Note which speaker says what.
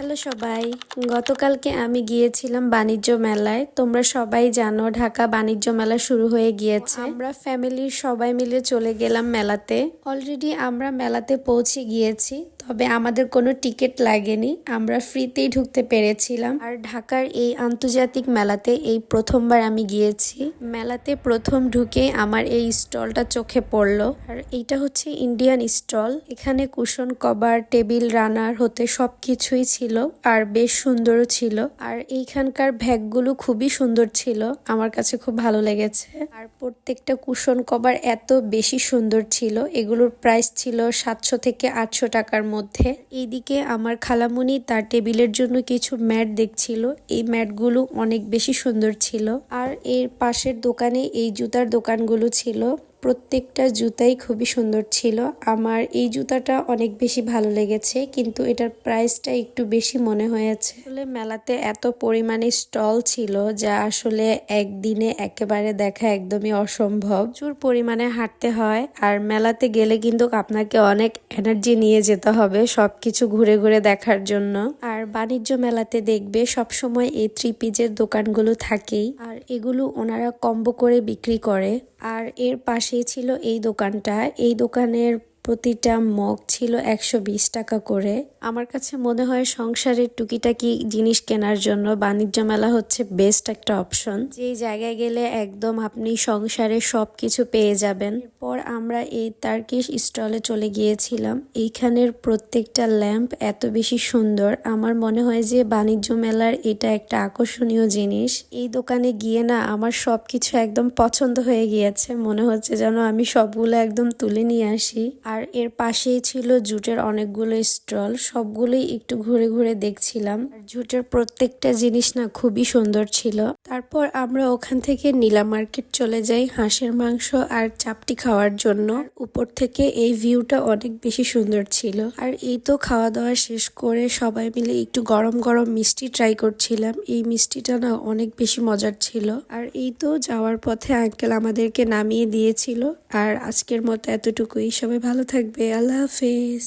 Speaker 1: Hello সবাই, গতকালকে আমি গিয়েছিলাম বাণিজ্য মেলায়। তোমরা সবাই জানো ঢাকা বাণিজ্য মেলা শুরু হয়ে গিয়েছে। আমরা ফ্যামিলির সবাই মিলে চলে গেলাম মেলাতে। অলরেডি আমরা মেলাতে পৌঁছে গিয়েছি, তবে আমাদের কোনো টিকিট লাগেনি, আমরা ফ্রিতেই ঢুকতে পেরেছিলাম। আর ঢাকার এই আন্তর্জাতিক মেলাতে এই প্রথমবার আমি গিয়েছি। মেলাতে প্রথম ঢুকে আমার এই স্টলটা চোখে পড়লো। আর এইটা হচ্ছে ইন্ডিয়ান স্টল। এখানে কুশন কভার, টেবিল রানার হতে সবকিছুই ছিল আর বেশ সুন্দরও ছিল। আর এইখানকার ব্যাগগুলো খুবই সুন্দর ছিল, আমার কাছে খুব ভালো লেগেছে। আর প্রত্যেকটা কুশন কভার এত বেশি সুন্দর ছিল, এগুলোর প্রাইস ছিল 700 থেকে 800 টাকার মধ্যে। এইদিকে আমার খালামুনি তার টেবিলের জন্য কিছু ম্যাট দেখছিল, এই ম্যাটগুলো অনেক বেশি সুন্দর ছিল। আর এর পাশের দোকানে এই জুতার দোকানগুলো ছিল, প্রত্যেকটা জুতাই খুবই সুন্দর ছিল। আমার এই জুতাটা অনেক বেশি ভালো লেগেছে, কিন্তু এটার প্রাইসটা একটু বেশি মনে হয়েছে। আসলে মেলাতে এত পরিমাণে স্টল ছিল যা আসলে একদিনে একেবারে দেখা একদমই অসম্ভব। প্রচুর পরিমাণে হাঁটতে হয়, আর মেলাতে গেলে কিন্তু আপনাকে অনেক এনার্জি নিয়ে যেতে হবে সবকিছু ঘুরে ঘুরে দেখার জন্য। আর বাণিজ্য মেলাতে দেখবে সবসময় এই 3 পিসের দোকানগুলো থাকেই, আর এগুলো ওনারা কম্বো করে বিক্রি করে। আর এর পাশেই ছিল এই দোকানটা, এই দোকানের প্রতিটা মগ ছিল 120 টাকা করে। আমার কাছে মনে হয় সংসারের টুকিটাকি জিনিস কেনার জন্য বাণিজ্য মেলা হচ্ছে বেস্ট একটা অপশন। যেই জায়গায় গেলে একদম আপনি সংসারের সবকিছু পেয়ে যাবেন। এরপর আমরা এই তার্কিশ স্টলে চলে গিয়েছিলাম। এইখানের প্রত্যেকটা ল্যাম্প এত বেশি সুন্দর, আমার মনে হয় যে বাণিজ্য মেলার এটা একটা আকর্ষণীয় জিনিস। এই দোকানে গিয়ে না আমার সবকিছু একদম পছন্দ হয়ে গিয়েছে, মনে হচ্ছে যেন আমি সবগুলো একদম তুলে নিয়ে আসি। আর এর পাশেই ছিল জুটের অনেকগুলো স্টল, সবগুলোই একটু ঘুরে ঘুরে দেখছিলাম। আর জুটের প্রত্যেকটা জিনিস না খুবই সুন্দর ছিল। তারপর আমরা ওখান থেকে নীলা মার্কেট চলে যাই হাঁসের মাংস আর চাপটি খাওয়ার জন্য। উপর থেকে এই ভিউটা অনেক বেশি সুন্দর ছিল। আর এই তো খাওয়া দাওয়া শেষ করে সবাই মিলে একটু গরম গরম মিষ্টি ট্রাই করছিলাম। এই মিষ্টিটা না অনেক বেশি মজার ছিল। আর এই তো যাওয়ার পথে আঙ্কেল আমাদেরকে নামিয়ে দিয়েছিল। আর আজকের মতো এতটুকুই, সবাই ভালো থাকবে, আল্লাহ হাফেজ।